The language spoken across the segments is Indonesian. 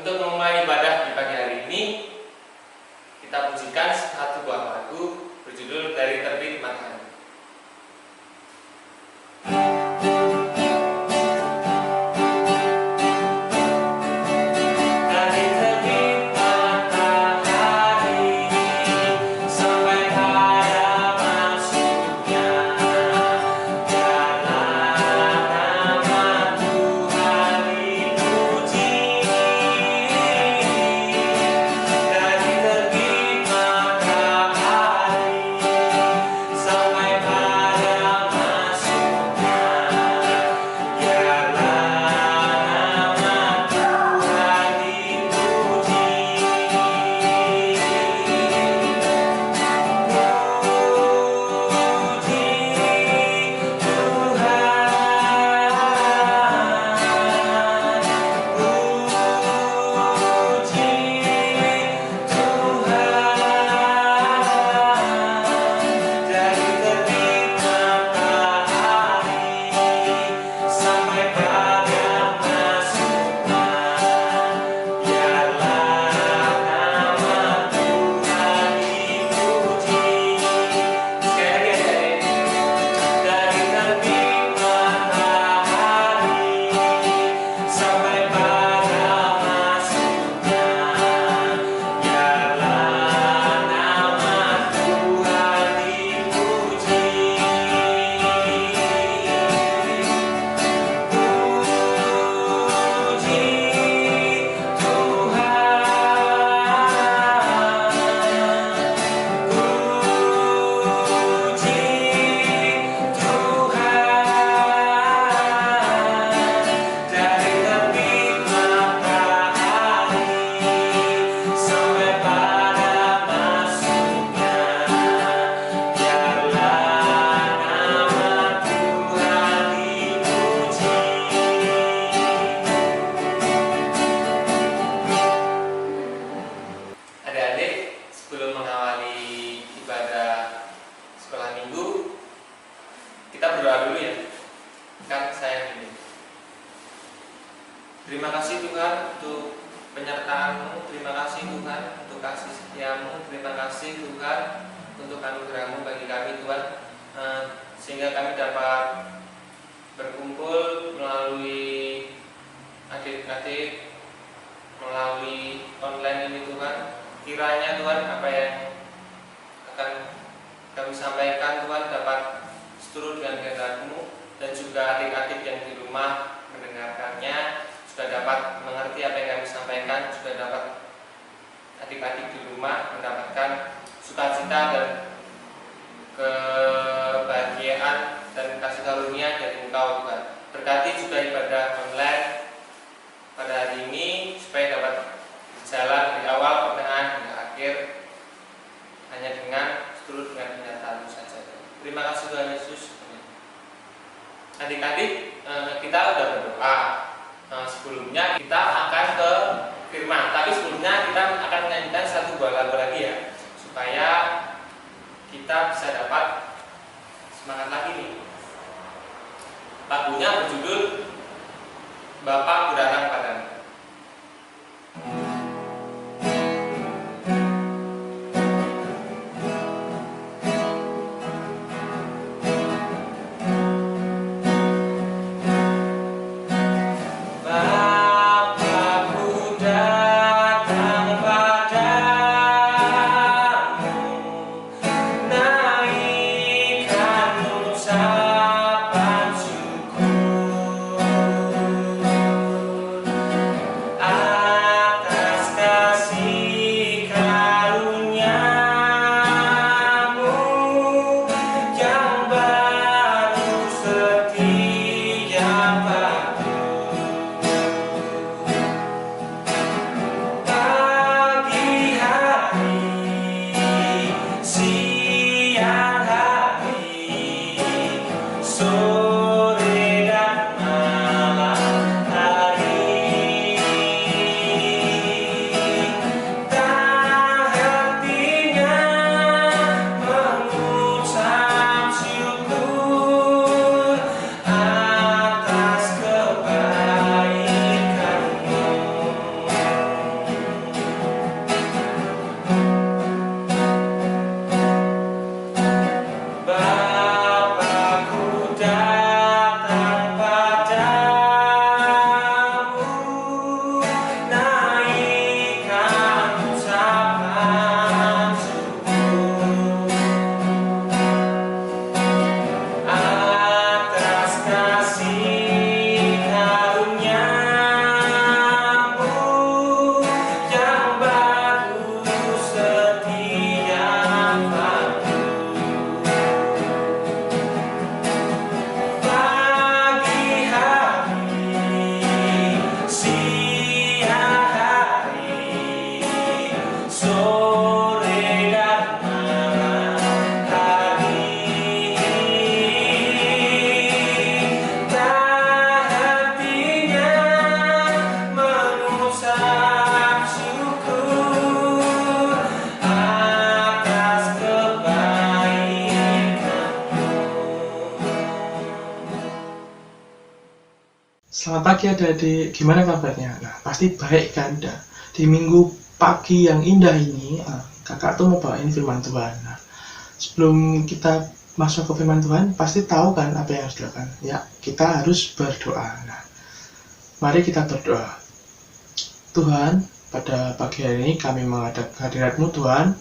Untuk memulai ibadah di pagi hari ini, kita pujikan satu buah lagu berjudul Dari Terbit Matahari. Terima kasih Tuhan untuk penyertaan-Mu, terima kasih Tuhan untuk kasih setia-Mu, terima kasih Tuhan untuk anugerah-Mu bagi kami Tuhan, sehingga kami dapat berkumpul melalui adik-adik, melalui online ini Tuhan. Kiranya Tuhan apa yang akan kami sampaikan Tuhan dapat seturut dengan kehendak-Mu, dan juga adik-adik yang di rumah mendengarkannya juga dapat mengerti apa yang kami sampaikan, juga dapat adik-adik di rumah mendapatkan sukacita dan kebahagiaan dan kasih karunia dari Engkau Tuhan. Berkati juga ibadah online pada hari ini supaya dapat berjalan dari awal, pertengahan hingga akhir hanya dengan seturut dengan kenyataan-Mu saja. Terima kasih Tuhan Yesus. Adik-adik, kita sudah berdoa. Sebelumnya kita akan ke firman, tapi sebelumnya kita akan menyanyikan satu buah lagu lagi ya, supaya kita bisa dapat semangat lagi nih. Lagunya berjudul Bapa Ku Datang Padamu. Naikkan ucapan syukur. pagi adik-adik, gimana kabarnya? Nah, pasti baik kan? Nah, di minggu pagi yang indah ini, kakak tuh mau bawain firman Tuhan. Nah, sebelum kita masuk ke firman Tuhan, pasti tahu kan apa yang harus dilakukan? Ya, kita harus berdoa. Nah, mari kita berdoa. Tuhan, pada pagi hari ini kami menghadap hadirat-Mu Tuhan,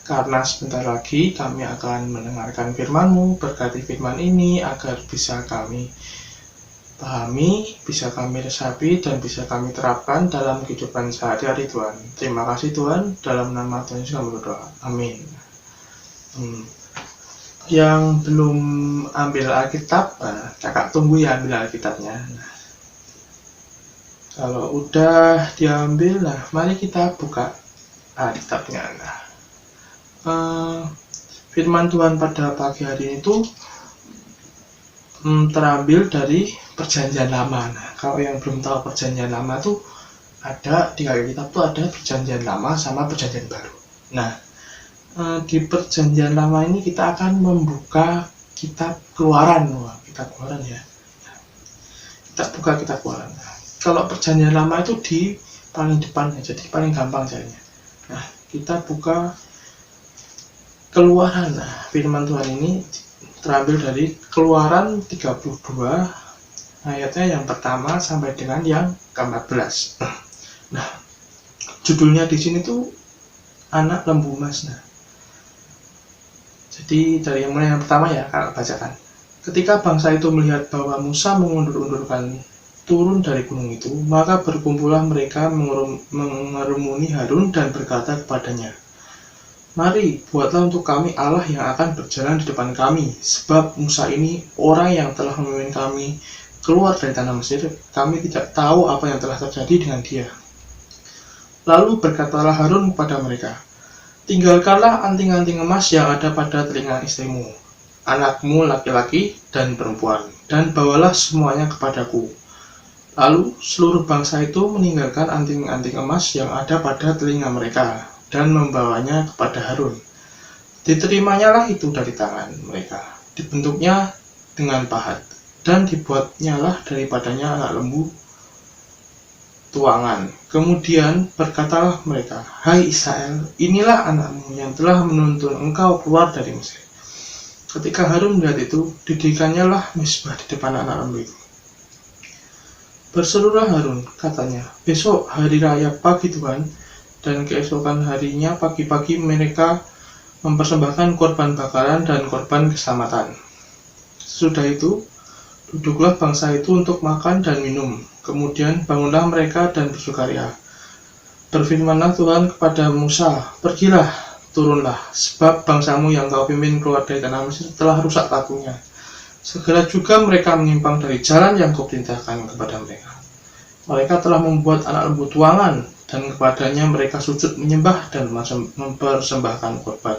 karena sebentar lagi kami akan mendengarkan firman-Mu. Berkati firman ini agar bisa kami pahami, bisa kami resapi, dan bisa kami terapkan dalam kehidupan sehari-hari Tuhan. Terima kasih Tuhan, dalam nama Tuhan Yesus kami berdoa. Amin. Yang belum ambil Alkitab, kakak tunggu ya ambil Alkitabnya. Kalau udah diambil, mari kita buka Alkitabnya. Firman Tuhan pada pagi hari ini itu terambil dari Perjanjian Lama. Nah, kalau yang belum tahu Perjanjian Lama tuh ada di Alkitab tuh ada Perjanjian Lama sama Perjanjian Baru. Nah, di Perjanjian Lama ini kita akan membuka kitab Keluaran. Kitab Keluaran ya. Kita buka kitab Keluaran. Kalau Perjanjian Lama itu di paling depan ya, jadi paling gampang caranya. Nah, kita buka Keluaran. Nah, firman Tuhan ini terambil dari Keluaran 32 ayatnya yang pertama sampai dengan yang ke-14. Nah, judulnya di sini tuh anak lembu emas. Nah, jadi dari yang mulai yang pertama ya, kakak bacakan. Ketika bangsa itu melihat bahwa Musa mengundur-undurkan turun dari gunung itu, maka berkumpullah mereka mengerumuni Harun dan berkata kepadanya, "Mari, buatlah untuk kami Allah yang akan berjalan di depan kami, sebab Musa ini orang yang telah memimpin kami keluar dari tanah Mesir, kami tidak tahu apa yang telah terjadi dengan dia." Lalu berkatalah Harun kepada mereka, "Tinggalkanlah anting-anting emas yang ada pada telinga istrimu, anakmu laki-laki dan perempuan, dan bawalah semuanya kepadaku." Lalu seluruh bangsa itu meninggalkan anting-anting emas yang ada pada telinga mereka, dan membawanya kepada Harun. Diterimanya itu dari tangan mereka, dibentuknya dengan pahat, dan dibuatnyalah daripadanya anak lembu tuangan. Kemudian berkatalah mereka, "Hai Israel, inilah anakmu yang telah menuntun engkau keluar dari Mesir." Ketika Harun melihat itu, didirikannya mezbah di depan anak lembu itu. Berserulah Harun, katanya, "Besok hari raya bagi Tuhan, dan keesokan harinya pagi-pagi mereka mempersembahkan korban bakaran dan korban keselamatan. Sesudah itu, duduklah bangsa itu untuk makan dan minum. Kemudian bangunlah mereka dan bersukaria. Berfirmanlah Tuhan kepada Musa, "Pergilah, turunlah, sebab bangsamu yang kau pimpin keluar dari tanah Mesir telah rusak lakunya. Segera juga mereka menyimpang dari jalan yang kau perintahkan kepada mereka. Mereka telah membuat anak lembu tuangan, dan kepadanya mereka sujud menyembah dan mempersembahkan korban,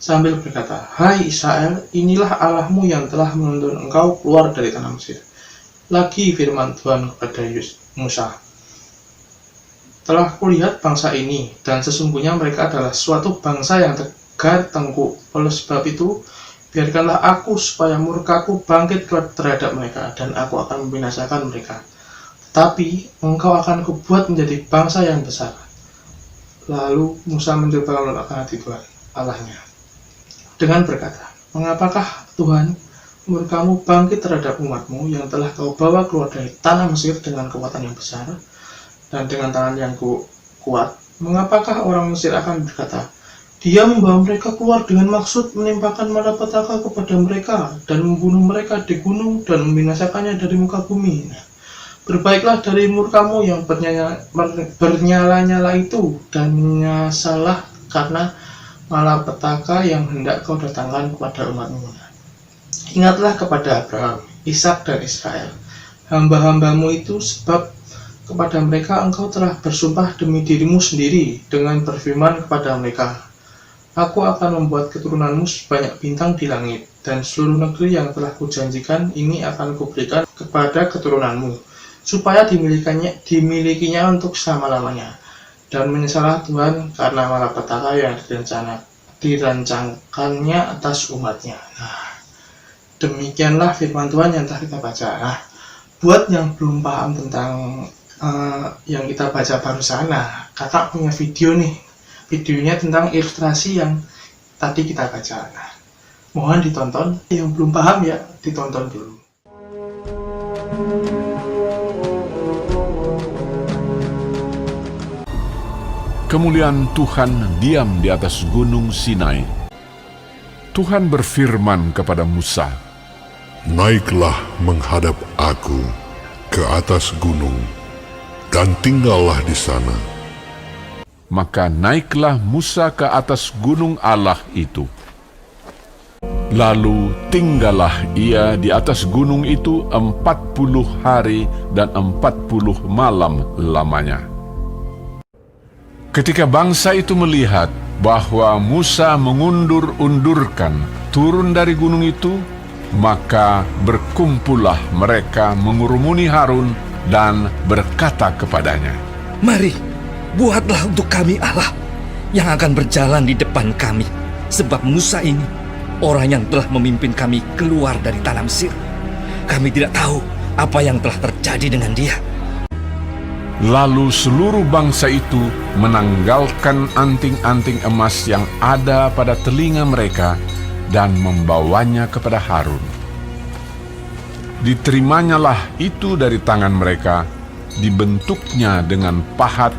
sambil berkata, 'Hai Israel, inilah Allahmu yang telah menuntun engkau keluar dari tanah Mesir.' Lagi firman Tuhan kepada Musa, 'Telah kulihat bangsa ini, dan sesungguhnya mereka adalah suatu bangsa yang tegar tengkuk. Oleh sebab itu, biarkanlah aku supaya murkaku bangkit terhadap mereka, dan aku akan membinasakan mereka. Tapi engkau akan kubuat menjadi bangsa yang besar.' Lalu Musa mencoba meluluhkan hati Tuhan Allahnya dengan berkata, 'Mengapakah Tuhan murkamu bangkit terhadap umatmu yang telah kau bawa keluar dari tanah Mesir dengan kekuatan yang besar dan dengan tangan yang kuat? Mengapakah orang Mesir akan berkata, Dia membawa mereka keluar dengan maksud menimpakan malapetaka kepada mereka dan membunuh mereka di gunung dan membinasakannya dari muka bumi? Berbaiklah dari murkamu yang bernyala-nyala itu, dan menyasalah karena malapetaka yang hendak kau datangkan kepada umatmu. Ingatlah kepada Abraham, Ishak dan Israel, hamba-hambamu itu, sebab kepada mereka engkau telah bersumpah demi dirimu sendiri dengan berfirman kepada mereka, Aku akan membuat keturunanmu sebanyak bintang di langit, dan seluruh negeri yang telah kujanjikan ini akan kuberikan kepada keturunanmu, supaya dimilikinya untuk selama-lamanya. Dan menyesallah Tuhan karena malapetaka yang dirancangkannya atas umatnya.'" Demikianlah firman Tuhan yang telah kita baca. Buat yang belum paham tentang yang kita baca barusan, nah kakak punya video nih, videonya tentang ilustrasi yang tadi kita baca. Nah, mohon ditonton, yang belum paham ya ditonton dulu. Kemuliaan Tuhan diam di atas gunung Sinai. Tuhan berfirman kepada Musa, "Naiklah menghadap aku ke atas gunung, dan tinggallah di sana." Maka naiklah Musa ke atas gunung Allah itu. Lalu tinggallah ia di atas gunung itu 40 hari dan 40 malam lamanya. Ketika bangsa itu melihat bahwa Musa mengundur-undurkan turun dari gunung itu, maka berkumpullah mereka mengurumuni Harun dan berkata kepadanya, "Mari, buatlah untuk kami Allah yang akan berjalan di depan kami, sebab Musa ini orang yang telah memimpin kami keluar dari tanah Mesir. Kami tidak tahu apa yang telah terjadi dengan dia." Lalu seluruh bangsa itu menanggalkan anting-anting emas yang ada pada telinga mereka dan membawanya kepada Harun. Diterimanya itu dari tangan mereka, dibentuknya dengan pahat,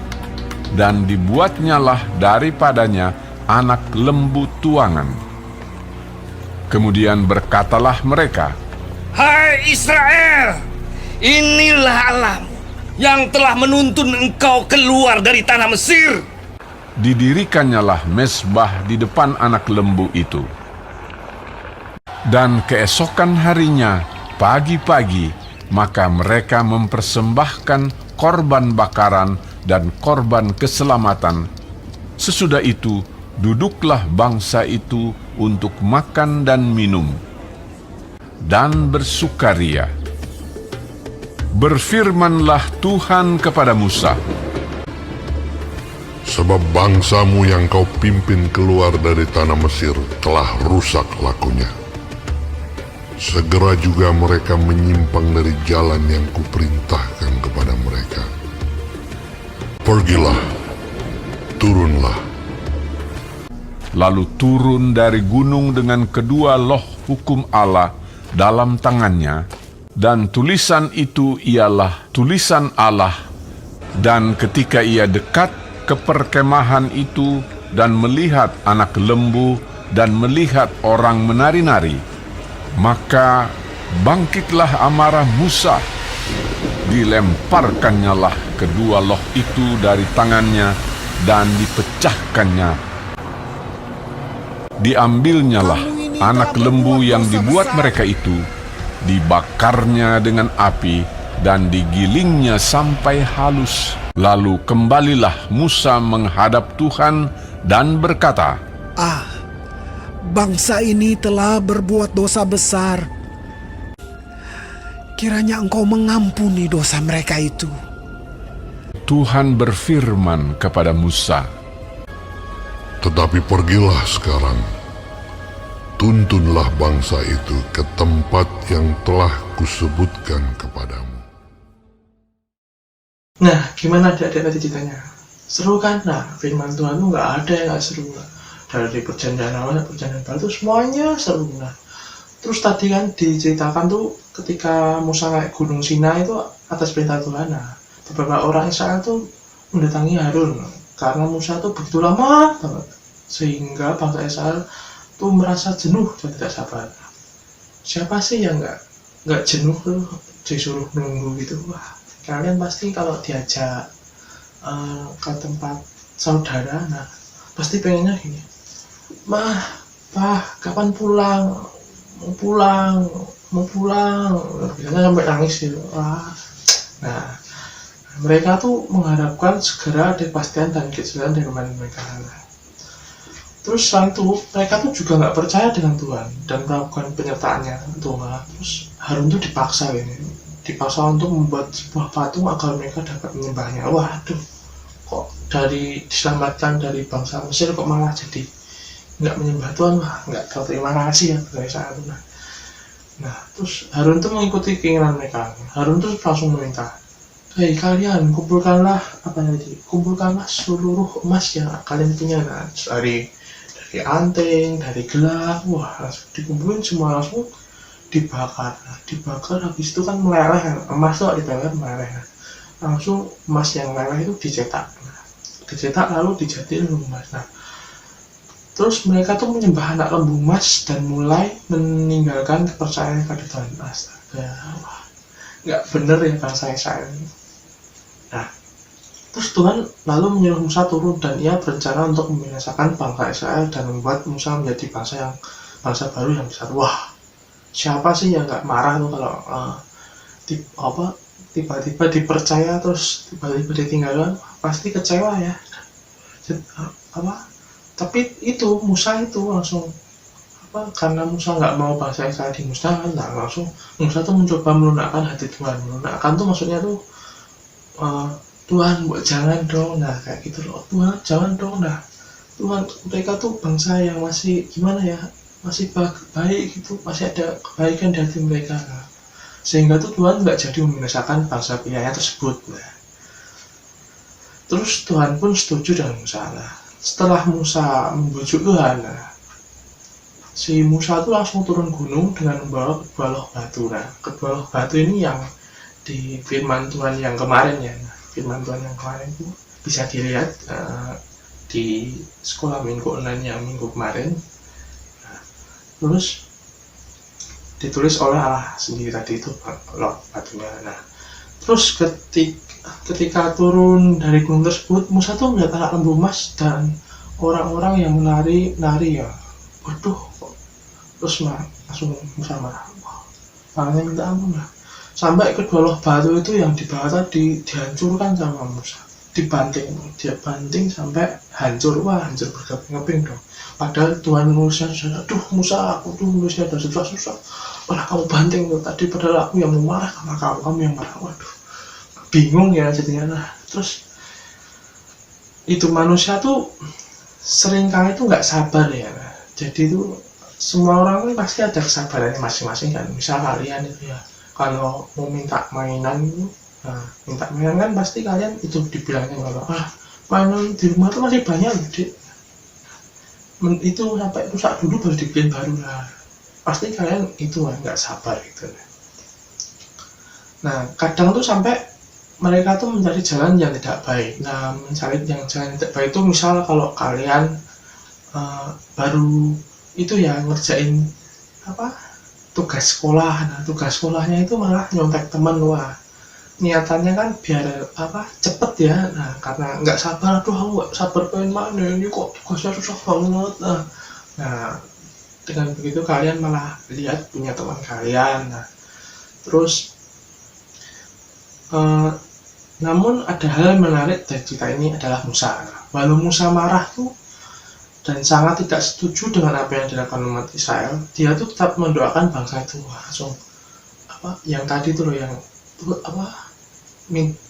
dan dibuatnyalah daripadanya anak lembu tuangan. Kemudian berkatalah mereka, "Hai Israel, inilah Allahmu yang telah menuntun engkau keluar dari tanah Mesir." Didirikannyalah mezbah di depan anak lembu itu. Dan keesokan harinya, pagi-pagi, maka mereka mempersembahkan korban bakaran dan korban keselamatan. Sesudah itu, duduklah bangsa itu untuk makan dan minum, dan bersukaria. Berfirmanlah Tuhan kepada Musa, Sebab bangsamu yang kau pimpin keluar dari tanah Mesir telah rusak lakunya. Segera juga mereka menyimpang dari jalan yang kuperintahkan kepada mereka. Pergilah, turunlah. Lalu turun dari gunung dengan kedua loh hukum Allah dalam tangannya, dan tulisan itu ialah tulisan Allah. Dan ketika ia dekat ke perkemahan itu dan melihat anak lembu dan melihat orang menari-nari, maka bangkitlah amarah Musa. Dilemparkannyalah kedua loh itu dari tangannya dan dipecahkannya. Diambilnyalah anak lembu yang dibuat mereka itu, dibakarnya dengan api dan digilingnya sampai halus. Lalu kembalilah Musa menghadap Tuhan dan berkata, Bangsa ini telah berbuat dosa besar. Kiranya Engkau mengampuni dosa mereka itu. Tuhan berfirman kepada Musa, Tetapi pergilah sekarang, tuntunlah bangsa itu ke tempat yang telah kusebutkan kepadamu. Nah, gimana adik-adik tadi ceritanya? Seru kan? Nah, firman Tuhan itu nggak ada yang nggak seru. Dari perjanjian awal sampai perjanjian baru itu semuanya seru. Nah, terus tadi kan diceritakan tuh ketika Musa naik gunung Sinai itu atas perintah Tuhan. Nah, beberapa orang Israel tuh mendatangi Harun karena Musa tuh begitu lama banget, sehingga bangsa Israel tuh merasa jenuh dan tidak sabar. Siapa sih yang nggak jenuh tuh disuruh nunggu gitu? Wah, kalian pasti kalau diajak ke tempat saudara, nah pasti pengennya gini, Mah, Pak, kapan pulang? Mau pulang. Biasanya sampai nangis gitu. Nah, mereka tuh mengharapkan segera ada kepastian dan kejelasan dari kemarin mereka. Terus selain itu, mereka tuh juga nggak percaya dengan Tuhan dan melakukan penyertaannya Tuhan. Terus Harun tuh dipaksa untuk membuat sebuah patung agar mereka dapat menyembahnya. Waduh, kok dari diselamatkan dari bangsa Mesir kok malah jadi nggak menyembah Tuhan? Wah, nggak tahu terima kasih ya dari saat itu. Nah, terus Harun tuh mengikuti keinginan mereka. Harun tuh langsung meminta, hei kalian kumpulkanlah seluruh emas yang kalian punya. Nah, terus dari anting, dari gelang, wah langsung dikumpulin semua, langsung dibakar. Nah, dibakar habis itu kan meleleh, emas tuh dibakar meleleh. Nah, langsung emas yang meleleh itu dicetak. Nah, dicetak lalu dijadiin emas. Nah, terus mereka tuh menyembah anak lembu emas dan mulai meninggalkan kepercayaan pada Tuhan. Astaga, wah, nggak bener ya bangsa Israel ini. Nah, terus Tuhan lalu menyuruh Musa turun dan ia berencana untuk membinasakan bangsa Israel dan membuat Musa menjadi bangsa baru yang besar. Wah, siapa sih yang nggak marah tuh kalau tiba-tiba dipercaya terus tiba-tiba ditinggalkan, pasti kecewa ya. Tapi itu Musa itu langsung karena Musa nggak mau bangsa Israel dimusnahkan, nah langsung Musa tuh mencoba melunakkan hati Tuhan. Melunakkan tuh maksudnya tuh Tuhan jangan dong, nah kayak gitu loh, Tuhan jangan dong, nah Tuhan mereka tuh bangsa yang masih gimana ya, masih baik gitu, masih ada kebaikan di hati mereka. Nah, sehingga tuh Tuhan nggak jadi membinasakan bangsa pilihannya tersebut. Nah, terus Tuhan pun setuju dengan Musa. Nah, setelah Musa membujuk Tuhan, nah, si Musa tuh langsung turun gunung dengan membawa kedua loh batu. Nah, kedua loh batu ini yang di firman Tuhan yang kemarin ya. Nah, firman Tuhan yang kemarin itu bisa dilihat di sekolah minggu online yang minggu kemarin. Nah, terus ditulis oleh Allah sendiri tadi itu loh batunya. Nah, terus ketika turun dari gunung tersebut, Musa tuh melihat anak lembu emas dan orang-orang yang nari ya. Waduh, terus langsung Musa marah. Makanya minta ampun lah. Sampai kedua loh batu itu yang dibawa tadi dihancurkan sama Musa, dia banting sampai hancur. Wah, hancur berkeping-keping dong. Padahal Tuhan nulisnya sudah, aduh Musa, aku tuh nulisnya udah susah-susah, malah kamu banting tuh tadi, padahal aku yang mau marah sama kamu yang marah. Waduh, bingung ya jadinya. Nah, terus itu manusia tuh seringkali tuh nggak sabar ya. Nah, jadi itu semua orang tuh pasti ada kesabarannya masing-masing kan. Misal kalian itu ya, kalau mau minta mainan itu, nah minta mainan kan pasti kalian itu dibilangnya kalau mainan di rumah tuh masih banyak Dek. Itu sampai rusak dulu baru dibikin baru lah. Pasti kalian itu nggak sabar gitu. Nah, kadang tuh sampai mereka tuh mencari jalan yang tidak baik. Nah, mencari yang jalan yang tidak baik itu misal kalau kalian baru itu ya ngerjain tugas sekolah. Nah, tugas sekolahnya itu malah nyontek teman. Wah, niatannya kan biar cepet ya. Nah, karena nggak sabar, aduh aku nggak sabar pengen mana ini kok tugasnya susah banget. Nah, dengan begitu kalian malah lihat punya teman kalian. Nah, terus namun ada hal yang menarik dari cerita ini adalah Musa. Walau Musa marah tuh dan sangat tidak setuju dengan apa yang dilakukan umat Israel, dia tuh tetap mendoakan bangsa itu. Langsung yang tadi tuh loh, yang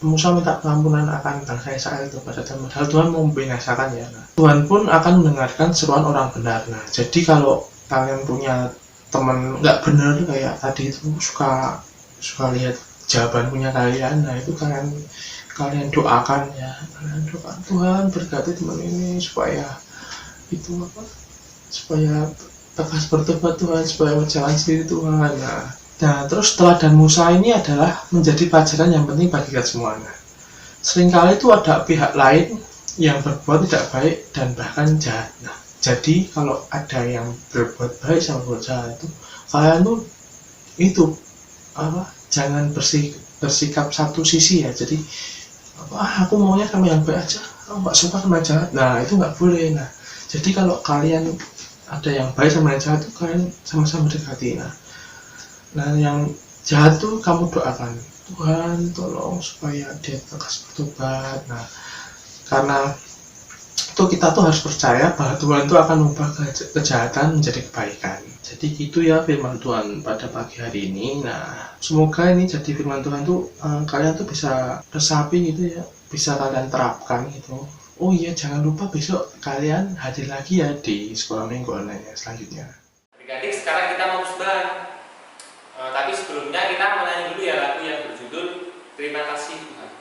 Musa minta pengampunan akan bangsa Israel itu pada Tuhan, padahal Tuhan mau membinasakan ya. Nah, Tuhan pun akan mendengarkan seruan orang benar. Nah, jadi kalau kalian punya teman nggak benar kayak tadi itu suka lihat jawaban punya kalian, nah itu kalian doakan ya, kalian doakan Tuhan berkati teman ini supaya tegas bertobat Tuhan, supaya berjalan sendiri Tuhan. Nah, terus teladan Musa ini adalah menjadi pelajaran yang penting bagi kita semua. Nah, seringkali itu ada pihak lain yang berbuat tidak baik dan bahkan jahat. Nah, jadi kalau ada yang berbuat baik sama berbuat jahat itu, kalian tuh itu jangan bersikap satu sisi ya. Jadi aku maunya sama yang baik aja, aku nggak suka sama yang jahat. Nah, itu nggak boleh. Nah, jadi kalau kalian ada yang baik sama yang jahat tuh kalian sama-sama dekati. Nah, yang jahat tuh kamu doakan, Tuhan tolong supaya dia tegas bertobat. Nah, karena itu kita tuh harus percaya bahwa Tuhan tuh akan mengubah kejahatan menjadi kebaikan. Jadi gitu ya firman Tuhan pada pagi hari ini. Nah, semoga ini jadi firman Tuhan tuh kalian tuh bisa resapi gitu ya, bisa kalian terapkan gitu. Oh iya, jangan lupa besok kalian hadir lagi ya di sekolah minggu online selanjutnya. Adik-adik, sekarang kita mau persembahan. Tapi sebelumnya kita menyanyi dulu ya lagu yang berjudul Terima Kasih Tuhan.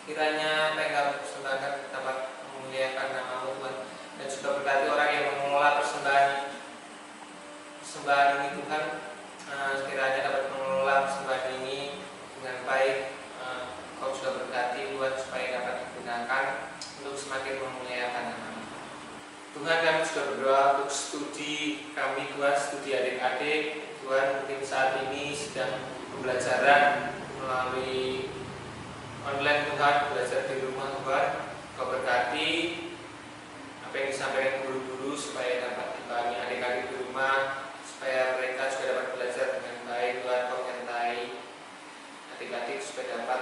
Kiranya apa yang kami persembahkan dapat memuliakan nama-Mu Tuhan, dan juga berkati orang yang mengelola persembahan ini Tuhan. Kiranya dapat mengelola persembahan ini dengan baik. Kau sudah berkati Tuhan supaya dapat digunakan untuk semakin memuliakan nama-Mu Tuhan. Kami juga berdoa untuk studi kami Tuhan, studi adik-adik Tuhan, mungkin saat ini sedang pembelajaran melalui online Tuhan, belajar di rumah Tuhan. Kau berkati apa yang disampaikan guru-guru supaya dapat dipahami adik-adik di rumah, supaya mereka juga dapat belajar dengan baik Tuhan. Kau menyertai adik-adik supaya dapat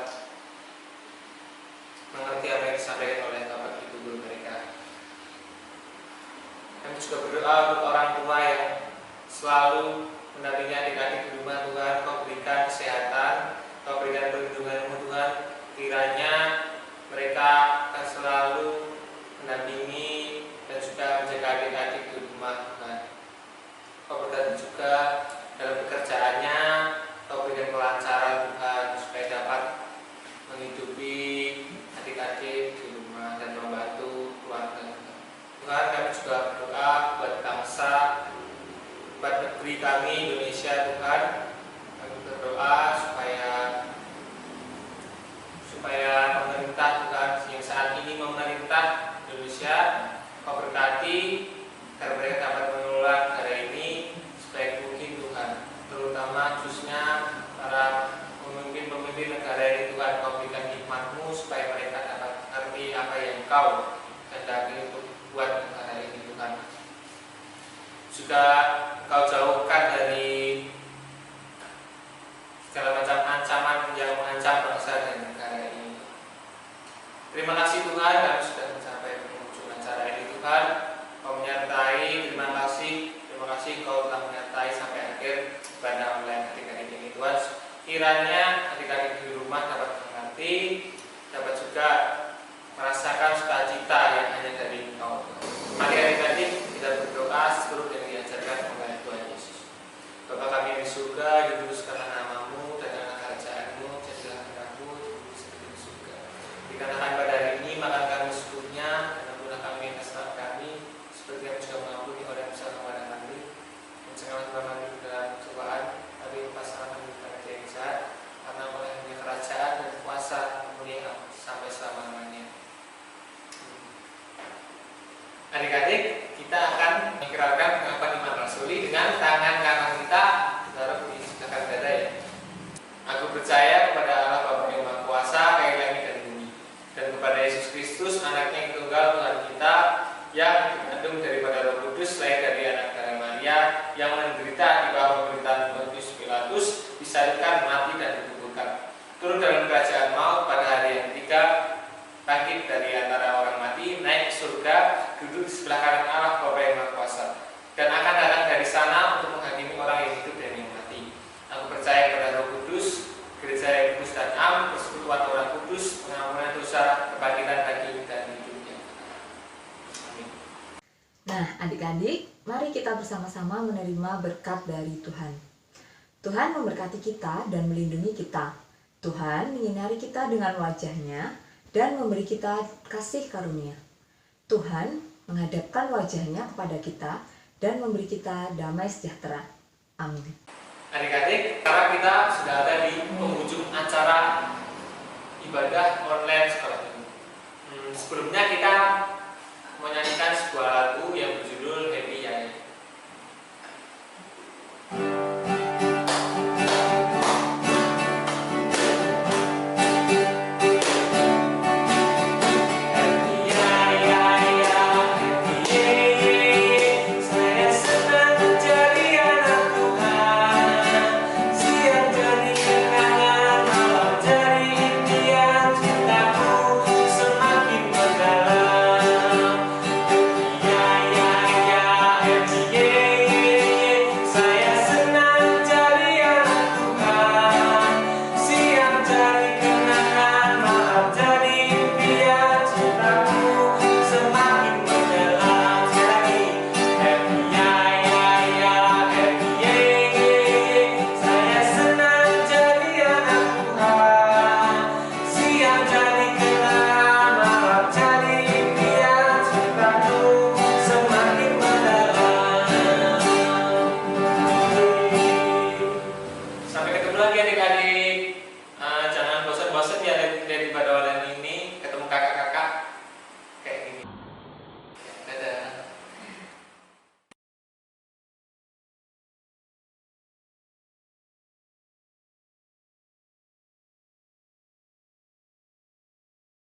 mengerti apa yang disampaikan oleh Bapak Ibu guru mereka. Kami juga berdoa untuk orang tua yang selalu mendampingi adik-adik di rumah Tuhan. Kau berikan kesehatan, Kau berikan perlindungan-Mu Tuhan. Kiranya mereka akan selalu mendampingi dan juga menjaga adik-adik di rumah Tuhan. Kau berkati juga dalam pekerjaannya, Kau berikan kelancaran Tuhan supaya dapat menghidupi adik-adik di rumah dan membantu keluarga Tuhan. Tuhan, kami juga berdoa buat bangsa, buat negeri kami Indonesia Tuhan. Kami Engkau kehendaki untuk buat negara ini Tuhan. Juga Engkau jauhkan dari segala macam ancaman yang mengancam bangsa dan negara ini. Terima kasih Tuhan, kami sudah mencapai penghujung acara ini Tuhan. Kau menyertai, terima kasih Kau telah menyertai sampai akhir ibadah online adik-adik ini Tuhan. Kiranya adik-adik di rumah dapat mengerti, dapat juga merasakan sukacita yang hanya dari Engkau. Mari adik-adik kita berdoa seluruh yang diajarkan oleh Tuhan Yesus. Bapa kami di surga, dikuduskanlah nama-Mu, datanglah kerajaan-Mu, jadilah kehendak-Mu seperti di surga. Dikatakan pada hari ini makan kami secukupnya, dan ampunilah kami atas salah kami, seperti kami juga mengampuni orang yang bersalah kepada kami. Dan janganlah Tuhan kami dalam cobaan, tapi lepaskanlah kami dari yang jahat, karena olehnya kerajaan dan kuasa kemuliaan sampai selama-lamanya. Adik-adik, kita akan mengikrarkan pengakuan iman rasuli dengan tangan kanan kita ditaruh di sebelah dada ya. Aku percaya kepada Allah Bapa yang Maha Kuasa, kaya langit dan bumi, dan kepada Yesus Kristus, Anaknya yang tunggal Tuhan kita, yang dikandung daripada Roh Kudus, lahir dari anak darah Maria, yang menderita di bawah pemerintahan Pontius Pilatus, disalibkan, mati dan dikuburkan, turun dalam kerajaan maut pada hari yang ketiga, bangkit dari antara orang mati, naik ke surga, duduk di sebelah kanan Allah Bapa yang Maha Kuasa, dan akan datang dari sana untuk menghakimi orang yang hidup dan yang mati. Aku percaya kepada Roh Kudus, gereja yang kudus dan am, persekutuan orang kudus, pengampunan dosa, kebangkitan bagi dan hidup yang kekal. Amin. Nah, adik-adik, mari kita bersama-sama menerima berkat dari Tuhan. Tuhan memberkati kita dan melindungi kita. Tuhan menyinari kita dengan wajah-Nya dan memberi kita kasih karunia. Tuhan menghadapkan wajah-Nya kepada kita dan memberi kita damai sejahtera. Amin. Adik-adik, sekarang kita sudah ada di penghujung acara ibadah online sekolah ini. Sebelumnya kita